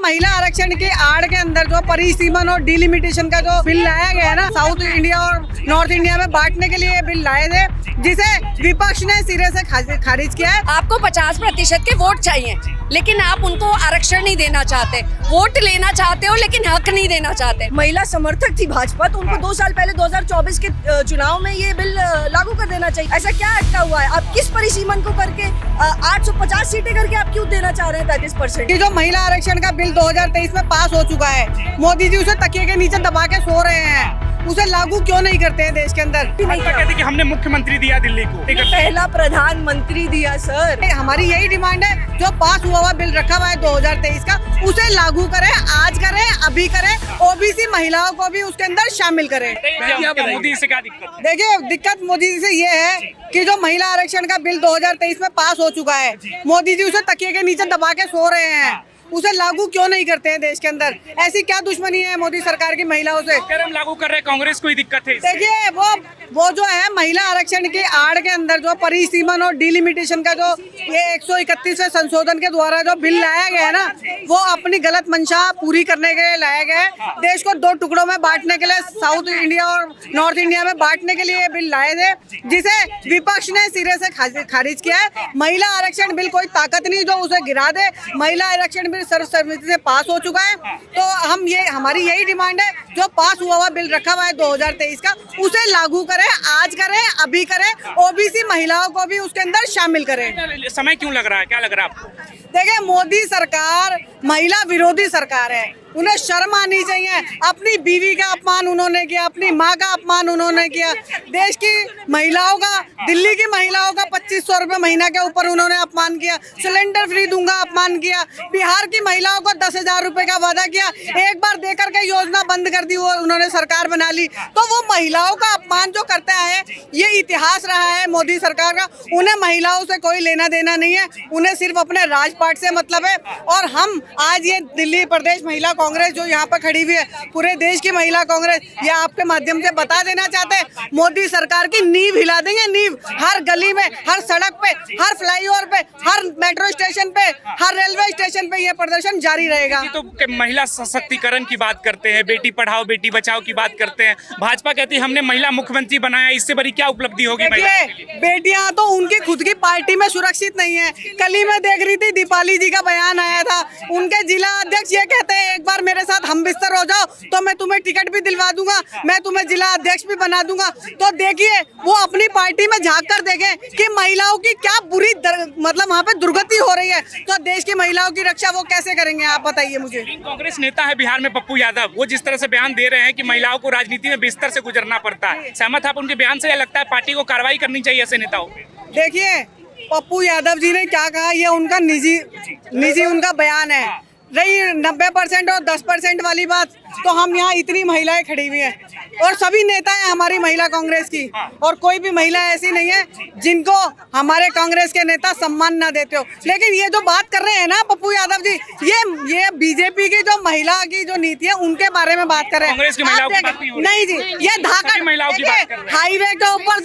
महिला आरक्षण की आड़ के अंदर जो परिसीमन और डिलिमिटेशन का जो बिल लाया गया है ना, साउथ इंडिया और नॉर्थ इंडिया में बांटने के लिए ये बिल लाए थे, जिसे विपक्ष ने सिरे से खारिज किया है। आपको 50% के वोट चाहिए, लेकिन आप उनको आरक्षण नहीं देना चाहते, वोट लेना चाहते हो लेकिन हक नहीं देना चाहते। महिला समर्थक थी भाजपा, तो उनको 2 साल पहले 2024 के चुनाव में ये बिल लागू कर देना चाहिए। ऐसा क्या अटका हुआ है? आप किस परिसीमन को करके 850 सीटें करके आप क्यों देना चाह रहे हैं 33%? ये जो महिला आरक्षण का बिल 2023 में पास हो चुका है, मोदी जी उसे तकिए के नीचे दबा के सो रहे हैं, उसे लागू क्यों नहीं करते हैं देश के अंदर? कहते हैं कि हमने मुख्यमंत्री दिया दिल्ली को, पहला प्रधानमंत्री दिया सर। हमारी यही डिमांड है, जो पास हुआ बिल रखा हुआ है 2023 का, उसे लागू करें, आज करें, अभी करें, ओबीसी महिलाओं को भी उसके अंदर शामिल करें। मोदी से क्या दिक्कत? देखिए, दिक्कत मोदी जी से ये है कि जो महिला आरक्षण का बिल 2023 में पास हो चुका है, मोदी जी उसे तकिए के नीचे दबा के सो रहे हैं, उसे लागू क्यों नहीं करते हैं देश के अंदर? ऐसी क्या दुश्मनी है मोदी सरकार की महिलाओं से? हम लागू कर रहे हैं, कांग्रेस को ही दिक्कत है। देखिए, वो जो है महिला आरक्षण की आड़ के अंदर जो परिसीमन और डिलिमिटेशन का जो ये 131वें संशोधन के द्वारा जो बिल लाया गया है ना, वो अपनी गलत मंशा पूरी करने के लिए लाया गया है। देश को 2 टुकड़ों में बांटने के लिए, साउथ इंडिया और नॉर्थ इंडिया में बांटने के लिए ये बिल लाए थे, जिसे विपक्ष ने सिरे से खारिज किया है। महिला आरक्षण बिल कोई ताकत नहीं जो उसे गिरा दे। महिला आरक्षण सर्वसम्मति से पास हो चुका है, तो हमारी यही डिमांड है, जो पास हुआ बिल रखा हुआ है 2023 का, उसे लागू करें, आज करें, अभी करें, ओबीसी महिलाओं को भी उसके अंदर शामिल करें। समय क्यों लग रहा है, क्या लग रहा है आपको? देखिए, मोदी सरकार महिला विरोधी सरकार है, उन्हें शर्म आनी चाहिए। अपनी बीवी का अपमान उन्होंने किया, अपनी माँ का अपमान उन्होंने किया, देश की महिलाओं का, दिल्ली की महिलाओं का 2500 रुपए महीना के ऊपर उन्होंने अपमान किया, सिलेंडर फ्री दूंगा अपमान किया, बिहार की महिलाओं को 10,000 रुपए का वादा किया, एक बार देकर के योजना बंद कर दी, वो उन्होंने सरकार बना ली। तो वो महिलाओं का अपमान जो करते हैं, ये इतिहास रहा है मोदी सरकार का। उन्हें महिलाओं से कोई लेना देना नहीं है, उन्हें सिर्फ अपने राजपाट से मतलब है। और हम आज ये दिल्ली प्रदेश महिला कांग्रेस जो यहाँ पर खड़ी हुई है, पूरे देश की महिला कांग्रेस, ये आपके माध्यम से बता देना चाहते हैं, मोदी सरकार की नींव हिला देंगे, नींव। हर गली में, हर सड़क पे, हर फ्लाईओवर पे, हर मेट्रो स्टेशन पे, हर रेलवे स्टेशन पे ये प्रदर्शन जारी रहेगा। तो महिला सशक्तिकरण की बात करते हैं, बेटी पढ़ाओ बेटी बचाओ की बात करते हैं, भाजपा कहती है हमने महिला मुख्यमंत्री बनाया, इससे बड़ी क्या उपलब्धि होगी? बेटियां तो उनकी खुद की पार्टी में सुरक्षित नहीं है। कल ही मैं देख रही थी, दीपाली जी का बयान आया था, उनके जिला अध्यक्ष ये कहते हैं, एक बार मेरे साथ हम बिस्तर हो जाओ तो मैं तुम्हें टिकट भी दिलवा दूंगा, मैं तुम्हें जिला अध्यक्ष भी बना दूंगा। तो देखिए, वो अपनी पार्टी में झांक कर देखें कि महिलाओं की क्या बुरी मतलब वहाँ पे दुर्गति हो रही है, तो देश की महिलाओं की रक्षा वो कैसे करेंगे, आप बताइए मुझे। कांग्रेस नेता है बिहार में पप्पू यादव, वो जिस तरह से बयान दे रहे हैं कि महिलाओं को राजनीति में बिस्तर से गुजरना पड़ता है, सहमत आप उनके बयान से? लगता है पार्टी को कार्रवाई करनी चाहिए ऐसे नेताओं पे? देखिए, पप्पू यादव जी ने क्या कहा, ये उनका निजी उनका बयान है। रही 90% और 10% वाली बात, तो हम यहाँ इतनी महिलाएं खड़ी हुई हैं और सभी नेता हैं हमारी महिला कांग्रेस की, और कोई भी महिला ऐसी नहीं है जिनको हमारे कांग्रेस के नेता सम्मान ना देते हो। लेकिन ये जो बात कर रहे हैं ना पप्पू यादव जी, ये बीजेपी की जो महिला की जो नीति है उनके बारे में बात कर रहे हैं। नहीं जी, ये धाकड़, हाईवे के ऊपर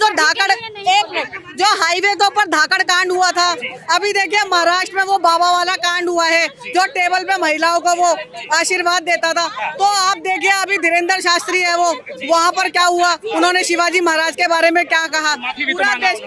जो हाईवे के ऊपर धाकड़ कांड हुआ था, अभी देखिए महाराष्ट्र में वो बाबा वाला कांड हुआ है, जो टेबल पे महिलाओं को वो आशीर्वाद देता था। तो आप देखिए, अभी धीरेन्द्र शास्त्री है, वो वहाँ पर क्या हुआ, उन्होंने शिवाजी महाराज के बारे में क्या कहा, पूरा देश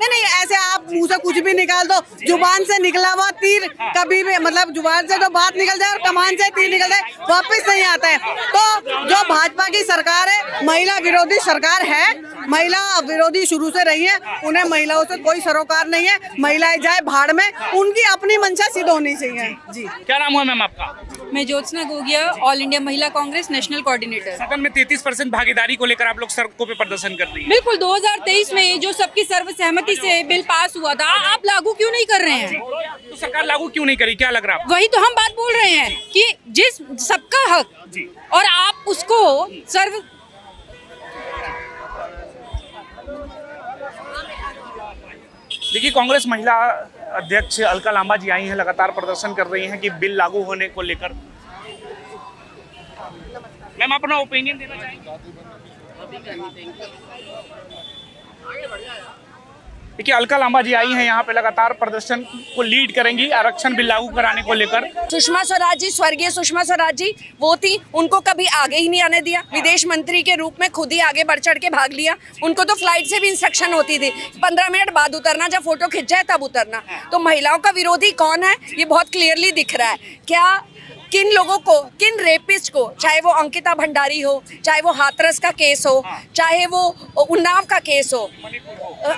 नहीं, ऐसे आप मुंह से कुछ भी निकाल दो, जुबान से निकला हुआ तीर कभी भी, मतलब जुबान से तो बात निकल जाए और कमान से तीर निकल जाए, वापस नहीं आता है। तो जो भाजपा की सरकार है, महिला विरोधी सरकार है, महिला विरोधी शुरू से रही है, उन्हें महिलाओं से कोई सरोकार नहीं है, महिलाएं जाए भाड़ में, उनकी अपनी मंशा सिद्ध होनी चाहिए। जी, क्या नाम हुआ मैम आपका? मैं ज्योत्सना गोगिया, ऑल इंडिया महिला कांग्रेस नेशनल कोऑर्डिनेटर। सदन में 33% भागीदारी को लेकर आप लोग सड़कों पे प्रदर्शन कर रही हैं। बिल्कुल, 2023 में जो सबकी सर्वसहमति से बिल पास हुआ था, आप लागू क्यों नहीं कर रहे हैं? तो सरकार लागू क्यों नहीं करी, क्या लग रहा है? वही तो हम बात बोल रहे हैं कि जिस सबका हक और आप उसको देखिए, कांग्रेस महिला अध्यक्ष अलका लांबा जी आई हैं, लगातार प्रदर्शन कर रही हैं कि बिल लागू होने को लेकर। मैम, अपना ओपिनियन देना चाहेंगे? देखिए अलका लांबा जी आई हैं यहाँ पे, लगातार प्रदर्शन को लीड करेंगी आरक्षण बिल लागू कराने को लेकर। सुषमा स्वराज जी, स्वर्गीय सुषमा स्वराज जी वो थी, उनको कभी आगे ही नहीं आने दिया। विदेश मंत्री के रूप में खुद ही आगे बढ़ चढ़ के भाग लिया। उनको तो फ्लाइट से भी इंस्ट्रक्शन होती थी 15 मिनट बाद उतरना, जब फोटो खिंच जाए तब उतरना। तो महिलाओं का विरोधी कौन है ये बहुत क्लियरली दिख रहा है। क्या किन लोगों को, किन रेपिस्ट को, चाहे वो अंकिता भंडारी हो, चाहे वो हाथरस का केस हो, चाहे वो उन्नाव का केस हो,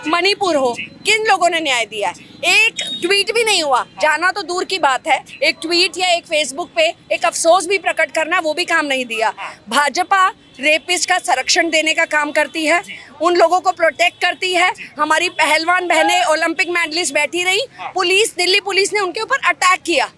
मणिपुर हो, किन लोगों ने न्याय दिया है? एक ट्वीट भी नहीं हुआ, जाना तो दूर की बात है, एक ट्वीट या एक फेसबुक पे एक अफसोस भी प्रकट करना, वो भी काम नहीं दिया। भाजपा रेपिस्ट का संरक्षण देने का काम करती है, उन लोगों को प्रोटेक्ट करती है। हमारी पहलवान बहनें ओलंपिक मेडलिस्ट बैठी रही, पुलिस, दिल्ली पुलिस ने उनके ऊपर अटैक किया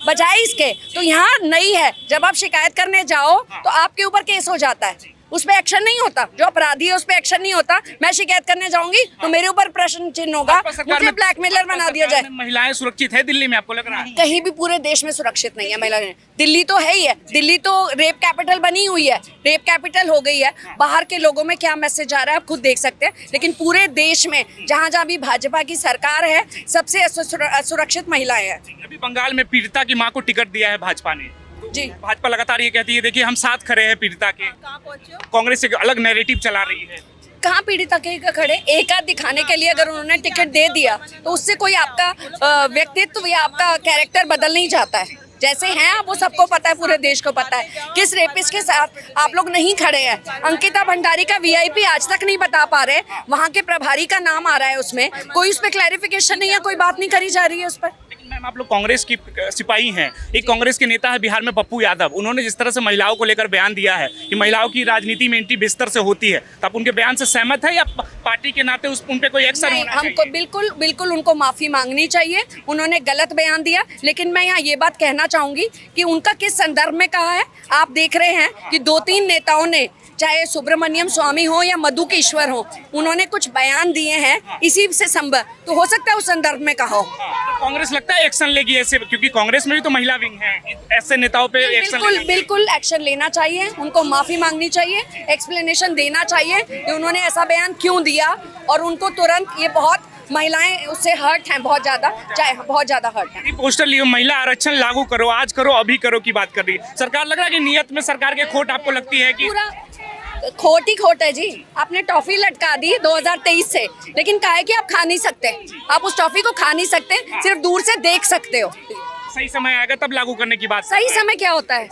बजाय इसके। तो यहाँ नहीं है, जब आप शिकायत करने जाओ तो आपके ऊपर केस हो जाता है, उस पर एक्शन नहीं होता। जो अपराधी है उस पर एक्शन नहीं होता। मैं शिकायत करने जाऊंगी तो मेरे ऊपर प्रश्न चिन्ह होगा, मुझे ब्लैकमेलर बना दिया जाए। महिलाएं सुरक्षित है दिल्ली में, आपको लग रहा है? कहीं भी पूरे देश में सुरक्षित नहीं है महिलाएं। दिल्ली तो है ही है, दिल्ली तो रेप कैपिटल बनी हुई है, रेप कैपिटल हो गई है। बाहर के लोगों में क्या मैसेज आ रहा है आप खुद देख सकते हैं। लेकिन पूरे देश में जहाँ जहाँ भी भाजपा की सरकार है, सबसे असुरक्षित महिलाएं हैं। अभी बंगाल में पीड़िता की मां को टिकट दिया है भाजपा ने। जी, भाजपा लगातार ये कहती है देखिए हम साथ खड़े हैं पीड़िता के। कांग्रेस एक अलग नैरेटिव चला रही है। कहाँ पीड़िता के खड़े? एक आध दिखाने के लिए अगर उन्होंने टिकट दे दिया तो उससे कोई आपका व्यक्तित्व या आपका कैरेक्टर बदल नहीं जाता है। जैसे हैं आप, वो सबको पता है, पूरे देश को पता है किस रेपिस्ट के साथ आप लोग नहीं खड़े हैं। अंकिता भंडारी का वीआईपी आज तक नहीं बता पा रहे, वहाँ के प्रभारी का नाम आ रहा है उसमें, कोई उस पर क्लैरिफिकेशन नहीं है, कोई बात नहीं करी जा रही है उस पर। मैम आप लोग कांग्रेस की सिपाही हैं, एक कांग्रेस के नेता है बिहार में पप्पू यादव, उन्होंने जिस तरह से महिलाओं को लेकर बयान दिया है कि महिलाओं की राजनीति में एंट्री बिस्तर से होती है, तो आप उनके बयान से सहमत है या पार्टी के नाते उन पे कोई एक्शन होना चाहिए? हमको बिल्कुल उनको माफी मांगनी चाहिए। उन्होंने गलत बयान दिया, लेकिन मैं यहाँ ये बात कहना चाहूंगी कि उनका किस संदर्भ में कहा है। आप देख रहे हैं कि 2-3 नेताओं ने, चाहे सुब्रमण्यम स्वामी हो या मधु ईश्वर हो, उन्होंने कुछ बयान दिए हैं इसी से संबंध, तो हो सकता है उस संदर्भ में कहा हो। तो कांग्रेस लगता है एक्शन लेगी ऐसे, क्योंकि कांग्रेस में भी तो महिला विंग है, ऐसे नेताओं पे एक्शन बिल्कुल एक्शन लेना चाहिए, उनको माफी मांगनी चाहिए, एक्सप्लेनेशन देना चाहिए कि उन्होंने ऐसा बयान क्यों दिया, और उनको तुरंत, ये बहुत महिलाएं उससे हर्ट हैं, बहुत ज्यादा, चाहे बहुत ज्यादा हर्ट हैं। पोस्टर लिए महिला आरक्षण लागू करो, आज करो, अभी करो की बात कर रही है सरकार। लग रहा है कि नियत में सरकार के खोट आपको लगती है कि पूरा खोट ही खोट है जी। आपने टॉफी लटका दी 2023 से, लेकिन कहा है कि आप खा नहीं सकते, आप उस टॉफी को खा नहीं सकते, सिर्फ दूर से देख सकते हो। सही समय आएगा तब लागू करने की बात। सही समय क्या होता है?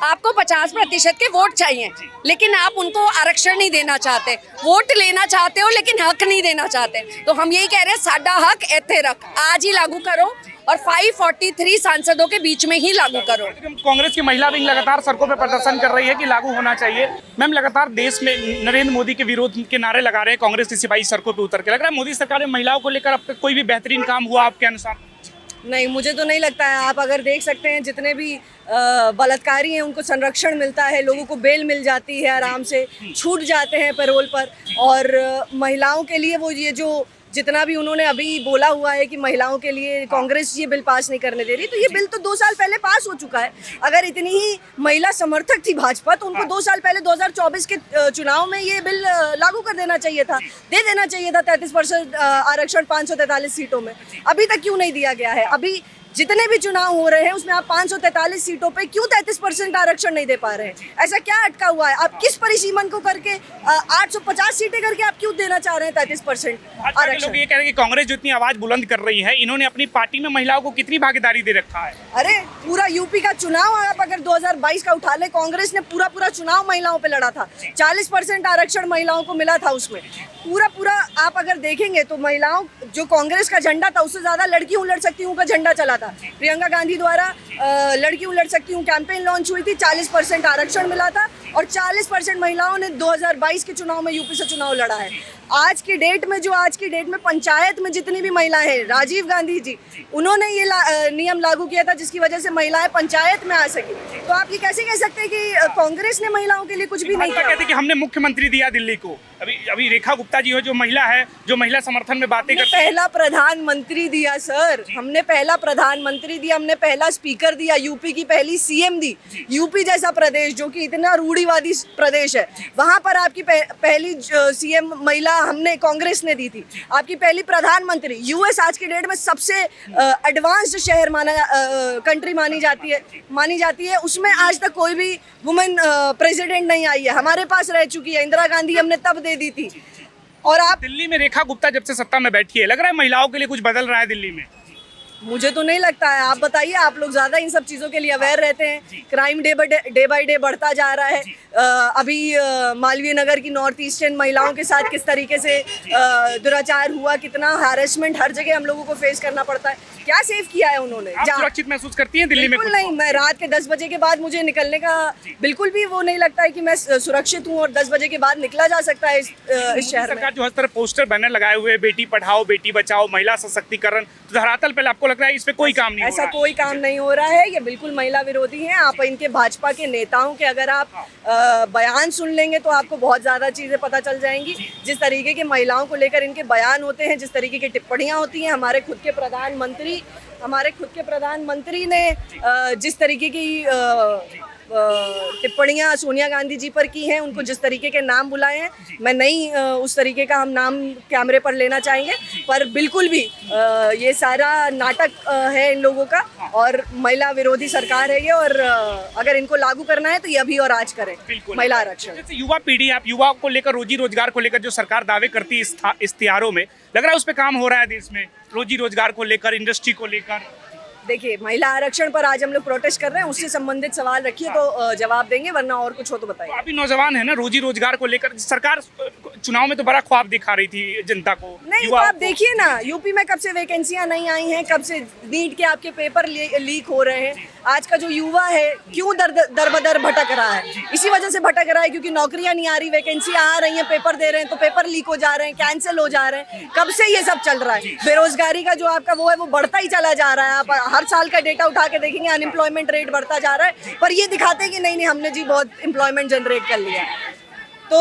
आपको 50% के वोट चाहिए, लेकिन आप उनको आरक्षण नहीं देना चाहते। वोट लेना चाहते हो लेकिन हक नहीं देना चाहते। तो हम यही कह रहे हैं, साडा हक एथे रख, आज ही लागू करो और 543 सांसदों के बीच में ही लागू करो। कांग्रेस की महिला विंग लगातार सड़कों पर प्रदर्शन कर रही है कि लागू होना चाहिए। मैम लगातार देश में नरेंद्र मोदी के विरोध के नारे लगा रहे हैं कांग्रेस के सिपाही सड़कों पर उतर के। लग रहा है मोदी सरकार में महिलाओं को लेकर अब तक कोई भी बेहतरीन काम हुआ आपके अनुसार? नहीं, मुझे तो नहीं लगता है। आप अगर देख सकते हैं, जितने भी बलात्कारी हैं उनको संरक्षण मिलता है, लोगों को बेल मिल जाती है, आराम से छूट जाते हैं पैरोल पर। और महिलाओं के लिए वो ये जो जितना भी उन्होंने अभी बोला हुआ है कि महिलाओं के लिए कांग्रेस ये बिल पास नहीं करने दे रही, तो ये बिल तो 2 साल पहले पास हो चुका है। अगर इतनी ही महिला समर्थक थी भाजपा, तो उनको 2 साल पहले 2024 के चुनाव में ये बिल लागू कर देना चाहिए था, दे देना चाहिए था 33% आरक्षण 543 सीटों में। अभी तक क्यों नहीं दिया गया है? अभी जितने भी चुनाव हो रहे हैं उसमें आप 543 सीटों पे क्यों 33% आरक्षण नहीं दे पा रहे हैं? ऐसा क्या अटका हुआ है? आप किस परिसीमन को करके 850 सीटें करके आप क्यों देना चाह रहे हैं 33% आरक्षण? लोग ये कह रहे हैं कि कांग्रेस जो इतनी आवाज बुलंद कर रही है, इन्होंने अपनी पार्टी में महिलाओं को कितनी भागीदारी दे रखा है? अरे पूरा यूपी का चुनाव आप अगर 2022 का उठा ले, कांग्रेस ने पूरा चुनाव महिलाओं पे लड़ा था। 40% आरक्षण महिलाओं को मिला था उसमें। पूरा आप अगर देखेंगे तो महिलाओं, जो कांग्रेस का झंडा था उससे ज्यादा लड़की हूँ लड़ सकती हूँ का झंडा चला था। प्रियंका गांधी द्वारा लड़की हूँ लड़ सकती हूँ कैंपेन लॉन्च हुई थी, 40% आरक्षण मिला था और 40% महिलाओं ने 2022 के चुनाव में यूपी से चुनाव लड़ा है। आज की डेट में पंचायत में जितनी भी महिलाएं हैं, राजीव गांधी जी उन्होंने ये नियम लागू किया था जिसकी वजह से महिलाएं पंचायत में आ सकी। तो आप ये कैसे कह सकते हैं कि कांग्रेस ने महिलाओं के लिए कुछ भी नहीं किया? कहते कि हमने मुख्यमंत्री दिया दिल्ली को। अभी रेखा गुप्ता जी हो, जो महिला है, जो महिला समर्थन में बातें करती है। पहला प्रधानमंत्री दिया सर, हमने पहला प्रधानमंत्री दिया, हमने पहला स्पीकर दिया, यूपी की पहली सीएम दी। यूपी जैसा प्रदेश जो कि इतना रूढ़ी रूढ़िवादी प्रदेश है, वहाँ पर आपकी पहली सीएम महिला हमने कांग्रेस ने दी थी, आपकी पहली प्रधानमंत्री। यूएस आज की डेट में सबसे एडवांस्ड शहर कंट्री मानी जाती है, उसमें आज तक कोई भी वुमेन प्रेसिडेंट नहीं आई है। हमारे पास रह चुकी है इंदिरा गांधी, हमने तब दे दी थी। और आप दिल्ली में रेखा गुप्ता जब से सत्ता में बैठी है, लग रहा है महिलाओं के लिए कुछ बदल रहा है दिल्ली में? मुझे तो नहीं लगता है, आप बताइए, आप लोग ज्यादा इन सब चीजों के लिए अवेयर रहते हैं। क्राइम डे बाय डे बढ़ता जा रहा है। अभी मालवीय नगर की नॉर्थ ईस्टर्न महिलाओं के साथ किस तरीके से दुराचार हुआ, कितना हैरेसमेंट हर जगह हम लोगों को फेस करना पड़ता है। क्या सेव किया है उन्होंने? आप सुरक्षित महसूस करती हैं दिल्ली में? बिल्कुल नहीं, मैं रात के 10 बजे के बाद मुझे निकलने का बिल्कुल भी वो नहीं लगता है कि मैं सुरक्षित हूँ, और 10 बजे के बाद निकला जा सकता है इस शहर में। सरकार जो हर तरफ पोस्टर बैनर लगाए हुए, बेटी पढ़ाओ बेटी बचाओ, महिला सशक्तिकरण, तो धरातल पे आपको लग रहा है इस पे कोई काम नहीं हो ऐसा रहा है? कोई काम नहीं हो रहा है, ये बिल्कुल महिला विरोधी है। आप इनके भाजपा के नेताओं के अगर आप बयान सुन लेंगे तो आपको बहुत ज्यादा चीजें पता चल जाएंगी। जिस तरीके के महिलाओं को लेकर इनके बयान होते हैं, जिस तरीके की टिप्पणियां होती हैं, हमारे खुद के प्रधानमंत्री ने जिस तरीके की टिप्पणियां सोनिया गांधी जी पर की हैं, उनको जिस तरीके के नाम बुलाए हैं, मैं नहीं उस तरीके का हम नाम कैमरे पर लेना चाहेंगे, पर बिल्कुल भी ये सारा नाटक है इन लोगों का, और महिला विरोधी सरकार है ये। और अगर इनको लागू करना है तो ये अभी और आज करें महिला आरक्षण। जैसे युवा पीढ़ी, आप युवाओं को लेकर, रोजी रोजगार को लेकर जो सरकार दावे करती है इश्तिहारों में, लग रहा है उस पर काम हो रहा है देश में, रोजी रोजगार को लेकर, इंडस्ट्री को लेकर? देखिए, महिला आरक्षण पर आज हम लोग प्रोटेस्ट कर रहे हैं, उससे संबंधित सवाल रखिए तो जवाब देंगे, वरना और कुछ हो तो बताइए। अभी नौजवान है ना, रोजी रोजगार को लेकर सरकार चुनाव में तो बड़ा ख्वाब दिखा रही थी जनता को। नहीं तो आप देखिए ना, यूपी में कब से वैकेंसियां नहीं आई हैं, कब से नीट के आपके पेपर लीक हो रहे हैं। आज का जो युवा है क्यों दर बदर भटक रहा है? इसी वजह से भटक रहा है क्योंकि नौकरियां नहीं आ रही, वैकेंसियां आ रही हैं, पेपर दे रहे हैं तो पेपर लीक हो जा रहे हैं, कैंसिल हो जा रहे हैं। कब से ये सब चल रहा है? बेरोजगारी का जो आपका वो है वो बढ़ता ही चला जा रहा है। आप हर साल का डेटा उठा के देखेंगे, अनएम्प्लॉयमेंट रेट बढ़ता जा रहा है, पर ये दिखाते हैं कि नहीं हमने जी बहुत एम्प्लॉयमेंट जनरेट कर लिया। तो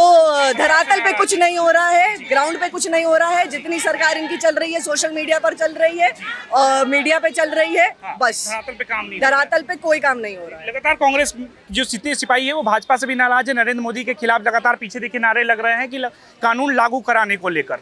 धरातल पे कुछ नहीं हो रहा है, ग्राउंड पे कुछ नहीं हो रहा है। जितनी सरकार इनकी चल रही है सोशल मीडिया पर चल रही है और मीडिया पे चल रही है, बस धरातल पे काम नहीं, धरातल पे कोई काम नहीं हो रहा है। लगातार कांग्रेस जो सिपाही है वो भाजपा से भी नाराज है, नरेंद्र मोदी के खिलाफ लगातार पीछे देखिए नारे लग रहे हैं कि कानून लागू कराने को लेकर।